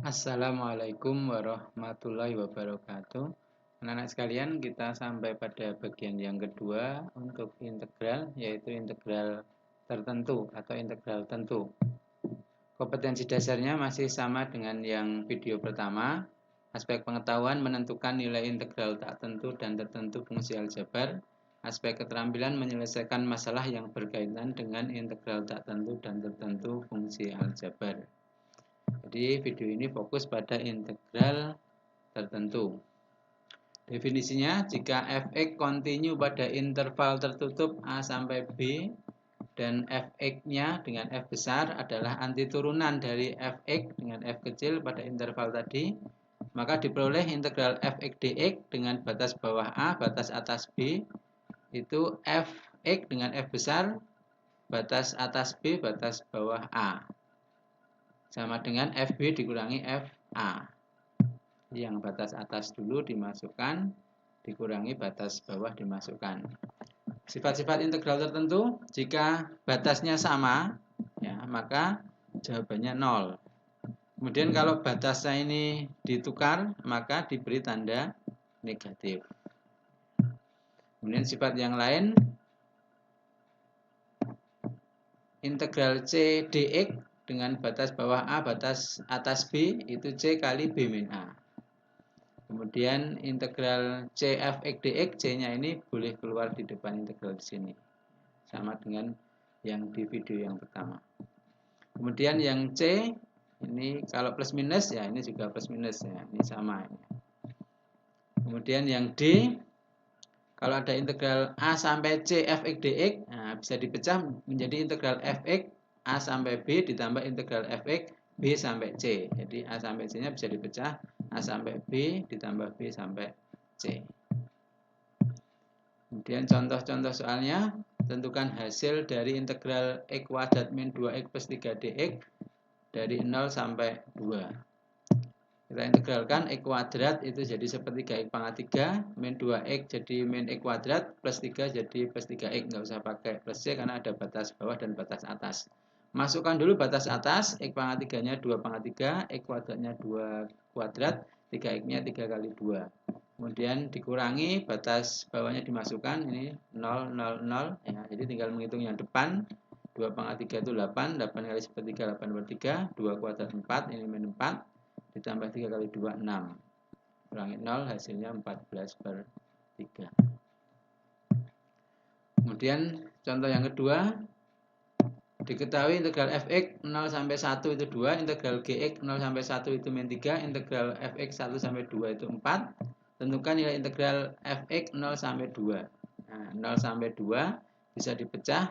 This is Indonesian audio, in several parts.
Assalamualaikum warahmatullahi wabarakatuh. Anak-anak sekalian, kita sampai pada bagian yang kedua untuk integral, yaitu integral tertentu atau integral tentu. Kompetensi dasarnya masih sama dengan yang video pertama. Aspek pengetahuan menentukan nilai integral tak tentu dan tertentu fungsi aljabar. Aspek keterampilan menyelesaikan masalah yang berkaitan dengan integral tak tentu dan tertentu fungsi aljabar. Jadi video ini fokus pada integral tertentu. Definisinya, jika fx kontinu pada interval tertutup A sampai B dan fx-nya dengan f besar adalah antiturunan dari fx dengan f kecil pada interval tadi, maka diperoleh integral fx dx dengan batas bawah A, batas atas B, itu fx dengan f besar, batas atas B, batas bawah A, sama dengan FB dikurangi FA. Yang batas atas dulu dimasukkan, dikurangi batas bawah dimasukkan. Sifat-sifat integral tertentu, jika batasnya sama, ya, maka jawabannya 0. Kemudian kalau batasnya ini ditukar, maka diberi tanda negatif. Kemudian sifat yang lain, integral C dx dengan batas bawah A, batas atas B, itu C kali B min A. Kemudian integral C fx dx, C-nya ini boleh keluar di depan integral di sini. Sama dengan yang di video yang pertama. Kemudian yang C, ini kalau plus minus, ya ini juga plus minus, ya ini sama. Kemudian yang D, kalau ada integral A sampai C fx dx, nah, bisa dipecah menjadi integral fx A sampai B ditambah integral fx B sampai C. Jadi A sampai C-nya bisa dipecah, A sampai B ditambah B sampai C. Kemudian contoh-contoh soalnya, tentukan hasil dari integral x kuadrat min 2x plus 3 dx dari 0 sampai 2. Kita integralkan x kuadrat itu jadi sepertiga x pangkat 3, min 2x jadi min x kuadrat, plus 3 jadi plus 3x, nggak usah pakai plus c karena ada batas bawah dan batas atas. Masukkan dulu batas atas, x pangkat 3-nya 2 pangkat 3, x kuadratnya 2 kuadrat, 3x-nya 3 kali 2. Kemudian dikurangi, batas bawahnya dimasukkan, ini 0, 0, 0. Ya, jadi tinggal menghitung yang depan, 2 pangkat 3 itu 8, 8 kali sepertiga, 8 per 3, 2 kuadrat 4, ini min 4, ditambah 3 kali 2, 6. Kurangi 0, hasilnya 14 per 3. Kemudian contoh yang kedua, diketahui integral fx 0 sampai 1 itu 2, integral gx 0 sampai 1 itu min 3, integral fx 1 sampai 2 itu 4. Tentukan nilai integral fx 0 sampai 2. Nah, 0 sampai 2 bisa dipecah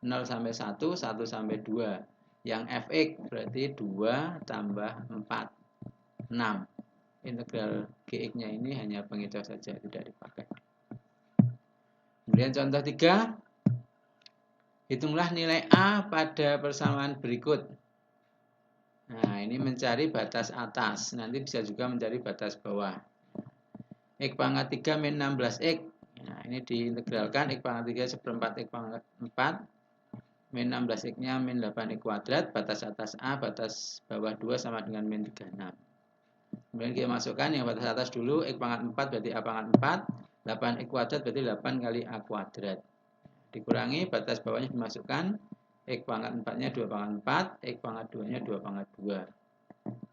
0 sampai 1, 1 sampai 2. Yang fx berarti 2 tambah 4, 6. Integral gx-nya ini hanya penghitung saja, tidak dipakai. Kemudian contoh 3, hitunglah nilai A pada persamaan berikut. Nah, ini mencari batas atas. Nanti bisa juga mencari batas bawah. X pangkat 3 min 16x. Nah, ini diintegralkan. X pangkat 3 seperempat X pangkat 4. Min 16x-nya min 8x kuadrat. Batas atas A, batas bawah 2 sama dengan min 36. Kemudian kita masukkan yang batas atas dulu. X pangkat 4 berarti A pangkat 4. 8x kuadrat berarti 8 kali A kuadrat. Dikurangi, batas bawahnya dimasukkan, x pangkat 4-nya 2 pangkat 4, x pangkat 2-nya 2 pangkat 2.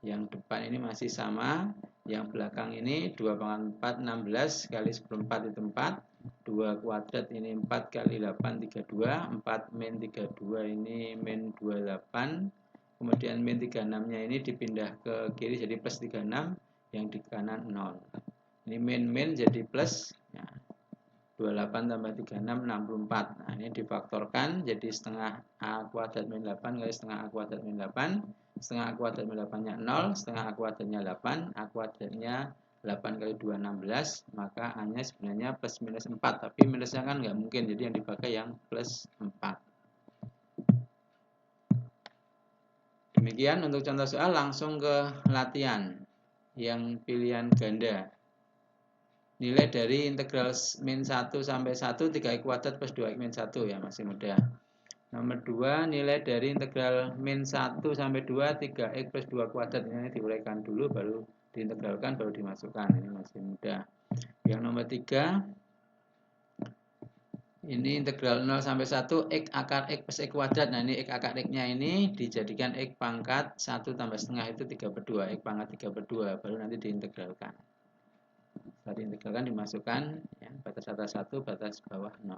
Yang depan ini masih sama, yang belakang ini 2 pangkat 4, 16 kali seperempat itu 4, 2 kuadrat ini 4 kali 8, 32, 4 min 32 ini min 28, kemudian min 36-nya ini dipindah ke kiri jadi plus 36, yang di kanan 0. Ini min jadi plus, ya. 28 tambah 36, 64. Nah, ini difaktorkan jadi setengah A kuadrat min 8 kali setengah A kuadrat min 8. Setengah A kuadrat min 8-nya 0, setengah A kuadratnya 8, A kuadratnya 8 kali 2, 16. Maka A-nya sebenarnya plus minus 4, tapi minusnya kan nggak mungkin, jadi yang dipakai yang plus 4. Demikian untuk contoh soal, langsung ke latihan yang pilihan ganda. Nilai dari integral min 1 sampai 1, 3x kuadrat plus 2x min 1, ya masih mudah. Nomor 2, nilai dari integral min 1 sampai 2 3x plus 2 kuadrat. Ini diuraikan dulu baru diintegralkan baru dimasukkan. Ini masih mudah. Yang nomor 3, ini integral 0 sampai 1 x akar x plus x kuadrat. Nah, ini x akar x-nya ini dijadikan x pangkat 1 tambah setengah itu 3/2. X pangkat 3/2 baru nanti diintegralkan. Setelah diintegralkan dimasukkan ya, batas atas 1, batas bawah 0.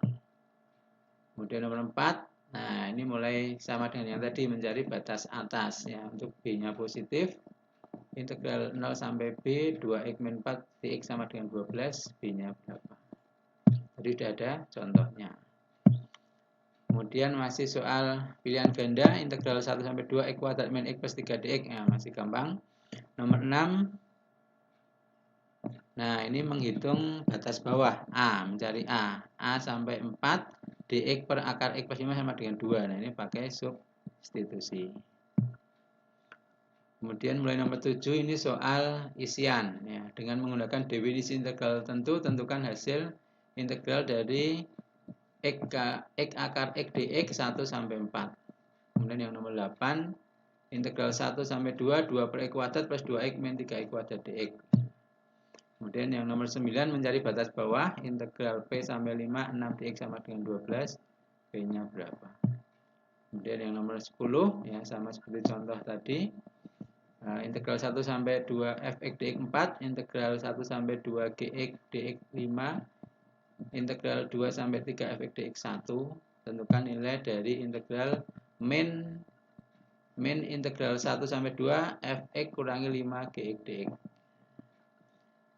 Kemudian nomor 4, nah ini mulai sama dengan yang tadi mencari batas atas ya. Untuk b-nya positif, integral 0 sampai b 2x min 4 dx sama dengan 12, b-nya berapa? Jadi sudah ada contohnya. Kemudian masih soal pilihan ganda, integral 1 sampai 2 x kuadrat min x plus 3 dx, ya masih gampang. Nomor 6, nah ini menghitung batas bawah A, mencari A sampai 4 dx per akar x plus 5 sama dengan 2. Nah ini pakai substitusi. Kemudian mulai nomor 7 ini soal isian ya. Dengan menggunakan definisi integral tentu, tentukan hasil integral dari x akar x dx 1 sampai 4. Kemudian yang nomor 8, integral 1 sampai 2 per x kuadrat plus 2x min 3x kuadrat dx. Kemudian yang nomor 9, mencari batas bawah, integral p sampai 5 6 dx sama dengan 12, p-nya berapa? Kemudian yang nomor 10 ya sama seperti contoh tadi. Integral 1 sampai 2 fx dx 4, integral 1 sampai 2 gx dx 5, integral 2 sampai 3 fx dx 1. Tentukan nilai dari integral min integral 1 sampai 2 fx kurangi 5 gx dx.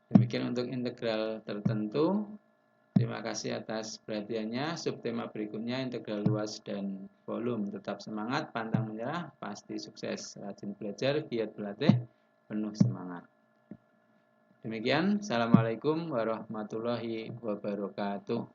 Demikian untuk integral tertentu. Terima kasih atas perhatiannya. Subtema berikutnya integral luas dan volume. Tetap semangat, pantang menyerah, pasti sukses. Rajin belajar, giat berlatih, penuh semangat. Demikian, Assalamualaikum warahmatullahi wabarakatuh.